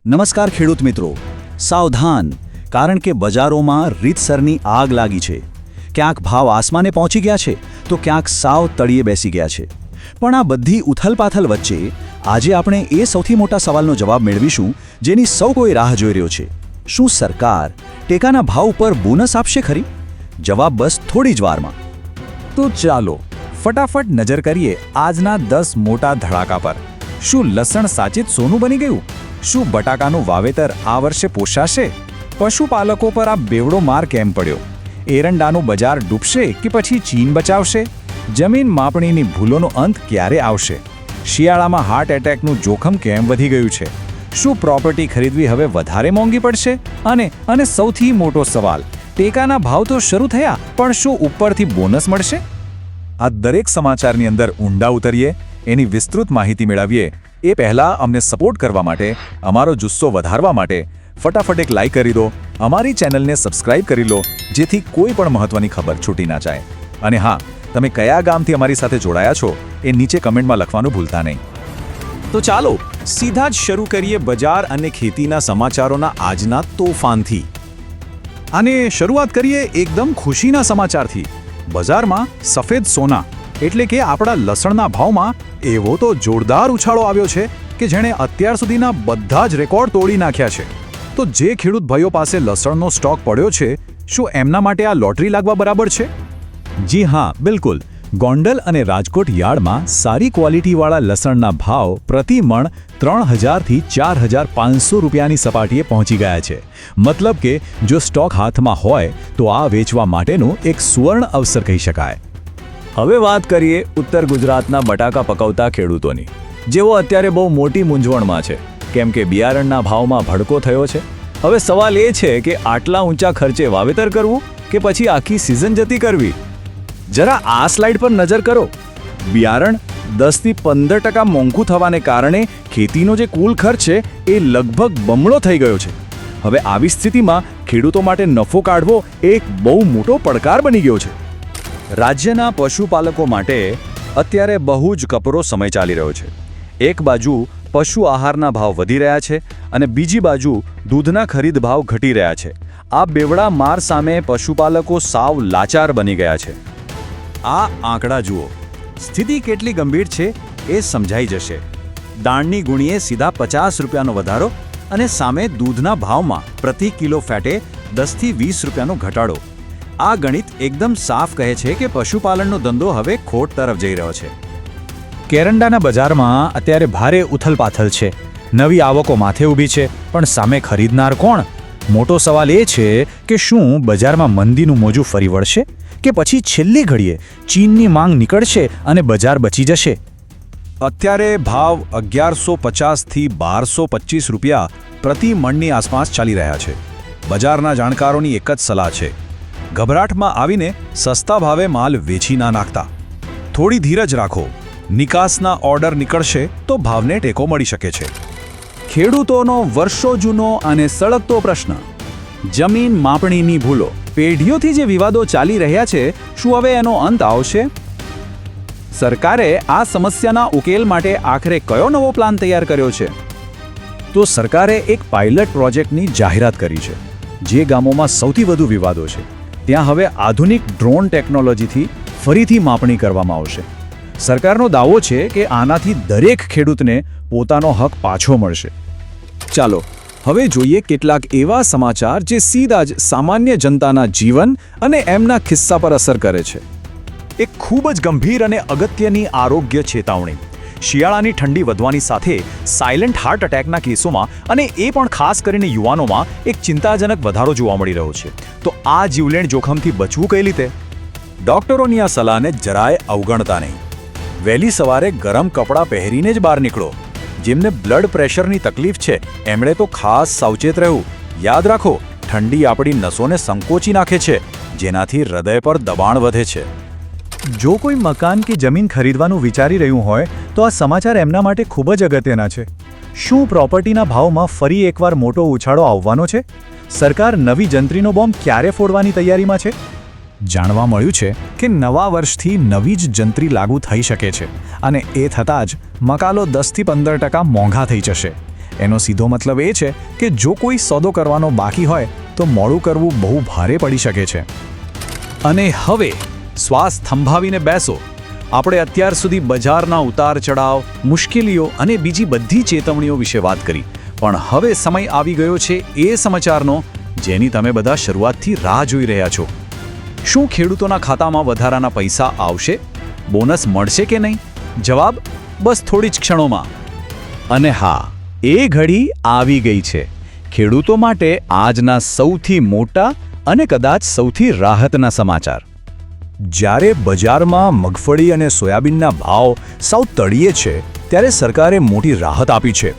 નમસ્કાર ખેડૂત મિત્રો, સાવધાન, કારણ કે બજારોમાં રીતસરની આગ લાગી છે. ક્યાંક ભાવ આસમાને પહોંચી ગયા છે તો ક્યાંક સાવ તળિયે બેસી ગયા છે. પણ આ બધી ઉથલપાથલ વચ્ચે આજે આપણે એ સૌથી મોટા સવાલનો જવાબ મેળવીશું જેની સૌ કોઈ રાહ જોઈ રહ્યો છે. શું સરકાર ટેકાના ભાવ ઉપર બોનસ આપશે ખરી? જવાબ બસ થોડી જ વારમાં. તો ચાલો ફટાફટ નજર કરીએ આજના 10 મોટા ધડાકા પર. શું લસણ સાચે જ સોનું બની ગયું? શું બટાકાનું વાવેતર આ વર્ષે પોષાશે? પશુપાલકો પર આ બેવડો માર કેમ પડ્યો? એરંડાનું બજાર ડૂબશે કે પછી ચીન બચાવશે? જમીન માપણીની ભૂલોનો અંત ક્યારે આવશે? શિયાળામાં હાર્ટ એટેકનું જોખમ કેમ વધી ગયું છે? શું પ્રોપર્ટી ખરીદવી હવે વધારે મોંઘી પડશે? અને સૌથી મોટો સવાલ, ટેકાના ભાવ તો શરૂ થયા, પણ શું ઉપરથી બોનસ મળશે? આ દરેક સમાચારની અંદર ઊંડા ઉતરીએ, એની વિસ્તૃત માહિતી મેળવીએ એ પહેલાં અમને સપોર્ટ કરવા માટે, અમારો જુસ્સો વધારવા માટે ફટાફટ એક લાઈક કરી દો, અમારી ચેનલને સબસ્ક્રાઇબ કરી લો, જેથી કોઈ પણ મહત્વની ખબર છૂટી ના જાય. અને હા, તમે કયા ગામથી અમારી સાથે જોડાયા છો એ નીચે કમેન્ટમાં લખવાનું ભૂલતા નહીં. તો ચાલો સીધા જ શરૂ કરીએ બજાર અને ખેતીના સમાચારોના આજના તોફાનથી. અને શરૂઆત કરીએ એકદમ ખુશીના સમાચારથી. બજારમાં સફેદ સોના એટલે કે આપણા લસણના ભાવમાં એવો તો જોરદાર ઉછાળો આવ્યો છે કે જેણે અત્યાર સુધીના બધા જ રેકોર્ડ તોડી નાખ્યા છે. તો જે ખેડૂત ભાઈઓ પાસે લસણનો સ્ટોક પડ્યો છે, શું એમના માટે આ લોટરી લાગવા બરાબર છે? જી હા, બિલકુલ. ગોંડલ અને રાજકોટ યાર્ડમાં સારી ક્વોલિટીવાળા લસણના ભાવ પ્રતિ મણ 3000થી 4500 રૂપિયાની સપાટીએ પહોંચી ગયા છે. મતલબ કે જો સ્ટોક હાથમાં હોય તો આ વેચવા માટેનું એક સુવર્ણ અવસર કહી શકાય. હવે વાત કરીએ ઉત્તર ગુજરાતના બટાકા પકવતા ખેડૂતોની, જેઓ અત્યારે બહુ મોટી મૂંઝવણમાં છે, કેમ કે બિયારણના ભાવમાં ભડકો થયો છે. હવે સવાલ એ છે કે આટલા ઊંચા ખર્ચે વાવેતર કરવું કે પછી આખી સિઝન જતી કરવી? જરા આ સ્લાઇડ પર નજર કરો. બિયારણ 10થી 15% મોંઘું થવાને કારણે ખેતીનો જે કુલ ખર્ચ છે એ લગભગ બમણો થઈ ગયો છે. હવે આવી સ્થિતિમાં ખેડૂતો માટે નફો કાઢવો એક બહુ મોટો પડકાર બની ગયો છે. રાજ્યના પશુપાલકો માટે અત્યારે બહુ જ કપરો સમય ચાલી રહ્યો છે. એક બાજુ પશુ આહારના ભાવ વધી રહ્યા છે અને બીજી બાજુ દૂધના ખરીદ ભાવ ઘટી રહ્યા છે. આ બેવડા માર સામે પશુપાલકો સાવ લાચાર બની ગયા છે. આ આંકડા જુઓ, સ્થિતિ કેટલી ગંભીર છે એ સમજાઈ જશે. દાણની ગુણીએ સીધા 50 રૂપિયાનો વધારો અને સામે દૂધના ભાવમાં પ્રતિ કિલો ફેટે 10થી 20 રૂપિયાનો ઘટાડો. આ ગણિત એકદમ સાફ કહે છે કે પશુપાલનનો ધંધો હવે ખોટ તરફ જઈ રહ્યો છે. કેરંડાના બજારમાં અત્યારે ભારે ઉથલપાથલ છે. નવી આવકો માથે ઊભી છે, પણ સામે ખરીદનાર કોણ? મોટો સવાલ એ છે કે શું બજારમાં મંદીનું મોજું ફરી વળશે કે પછી છેલ્લી ઘડીએ ચીનની માંગ નીકળશે અને બજાર બચી જશે? અત્યારે ભાવ 1150થી 1225 રૂપિયા પ્રતિ મણની આસપાસ ચાલી રહ્યા છે. બજારના જાણકારોની એક જ સલાહ છે, ગભરાટમાં આવીને સસ્તા ભાવે માલ વેચી ના નાખતા. થોડી ધીરજ રાખો, નિકાસના ઓર્ડર નીકળશે તો ભાવને ટેકો મળી શકે છે. ખેડૂતોનો વર્ષો જૂનો અને સળગતો પ્રશ્ન, જમીન માપણીની ભૂલો. પેઢીઓથી જે વિવાદો ચાલી રહ્યા છે, શું હવે એનો અંત આવશે? સરકારે આ સમસ્યાના ઉકેલ માટે આખરે કયો નવો પ્લાન તૈયાર કર્યો છે? તો સરકારે એક પાયલટ પ્રોજેક્ટની જાહેરાત કરી છે. જે ગામોમાં સૌથી વધુ વિવાદો છે ત્યાં હવે આધુનિક ડ્રોન ટેકનોલોજીથી ફરીથી માપણી કરવામાં આવશે. સરકારનો દાવો છે કે આનાથી દરેક ખેડૂતને પોતાનો હક પાછો મળશે. ચાલો હવે જોઈએ કેટલાક એવા સમાચાર જે સીધા જ સામાન્ય જનતાના જીવન અને એમના ખિસ્સા પર અસર કરે છે. એક ખૂબ જ ગંભીર અને અગત્યની આરોગ્ય ચેતવણી. શિયાળાની ઠંડી વધવાની સાથે સાયલેન્ટ હાર્ટ એટેકના કેસોમાં અને એ પણ ખાસ કરીને યુવાનોમાં એક ચિંતાજનક વધારો જોવા મળી રહ્યો છે. તો આ જીવલેણ જોખમથી બચવું કઈ રીતે? ડોક્ટરોની આ સલાહને જરાય અવગણતા નહીં. વહેલી સવારે ગરમ કપડાં પહેરીને જ બહાર નીકળો. જેમને બ્લડ પ્રેશરની તકલીફ છે એમણે તો ખાસ સાવચેત રહેવું. યાદ રાખો, ઠંડી આપણી નસોને સંકોચી નાખે છે, જેનાથી હૃદય પર દબાણ વધે છે. જો કોઈ મકાન કે જમીન ખરીદવાનું વિચારી રહ્યું હોય તો આ સમાચાર એમના માટે ખૂબ જ અગત્યના છે. શું પ્રોપર્ટીના ભાવમાં ફરી એકવાર મોટો ઉછાળો આવવાનો છે? સરકાર નવી જંત્રીનો બોમ્બ ક્યારે ફોડવાની તૈયારીમાં છે? જાણવા મળ્યું છે કે નવા વર્ષથી નવી જ જંત્રી લાગુ થઈ શકે છે અને એ થતાં જ મકાલો 10થી 15% મોંઘા થઈ જશે. એનો સીધો મતલબ એ છે કે જો કોઈ સોદો કરવાનો બાકી હોય તો મોડું કરવું બહુ ભારે પડી શકે છે. અને હવે શ્વાસ થંભાવીને બેસો. આપણે અત્યાર સુધી બજારના ઉતાર ચઢાવ, મુશ્કેલીઓ અને બીજી બધી ચેતવણીઓ વિશે વાત કરી, પણ હવે સમય આવી ગયો છે એ સમાચારનો જેની તમે બધા શરૂઆતથી રાહ જોઈ રહ્યા છો. શું ખેડૂતોના ખાતામાં વધારાના પૈસા આવશે? બોનસ મળશે કે નહીં? જવાબ બસ થોડી જ ક્ષણોમાં. અને હા, એ ઘડી આવી ગઈ છે. ખેડૂતો માટે આજના સૌથી મોટા અને કદાચ સૌથી રાહતના સમાચાર. જ્યારે બજારમાં મગફળી અને સોયાબીનના ભાવ સાવ તળિયે છે ત્યારે સરકારે મોટી રાહત આપી છે.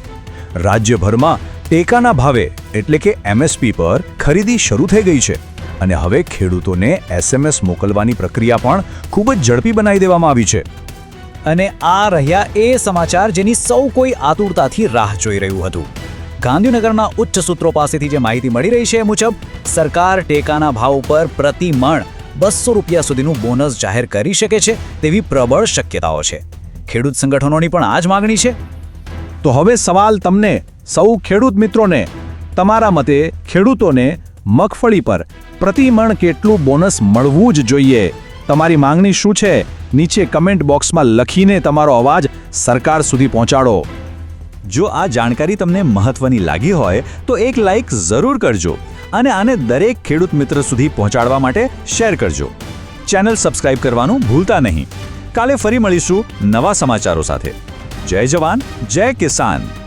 રાજ્યભરમાં ટેકાના ભાવે એટલે કે MSP પર ખરીદી શરૂ થઈ ગઈ છે અને હવે ખેડૂતોને SMS મોકલવાની પ્રક્રિયા પણ ખૂબ જ ઝડપી બનાવી દેવામાં આવી છે. અને આ રહ્યા એ સમાચાર જેની સૌ કોઈ આતુરતાથી રાહ જોઈ રહ્યું હતું. ગાંધીનગરના ઉચ્ચ સૂત્રો પાસેથી જે માહિતી મળી રહી છે એ મુજબ સરકાર ટેકાના ભાવ ઉપર પ્રતિ મણ 200 રૂપિયા સુધીનું બોનસ જાહેર કરી શકે છે તેવી પ્રબળ શક્યતાઓ છે. ખેડૂત સંગઠનોની પણ આ જ માગણી છે. તો હવે સવાલ તમને સૌ ખેડૂત મિત્રોને, તમારા મતે ખેડૂતોને મગફળી પર પ્રતિ મણ કેટલું બોનસ મળવું જ જોઈએ? તમારી માંગણી શું છે? નીચે કમેન્ટ બોક્સમાં લખીને તમારો અવાજ સરકાર સુધી પહોંચાડો. જો આ જાણકારી તમને મહત્વની લાગી હોય તો એક લાઈક જરૂર કરજો અને આને દરેક ખેડૂત મિત્ર સુધી પહોંચાડવા માટે શેર કરજો. ચેનલ સબસ્ક્રાઇબ કરવાનું ભૂલતા નહીં. કાલે ફરી મળીશું નવા સમાચારો સાથે. જય જવાન, જય કિસાન.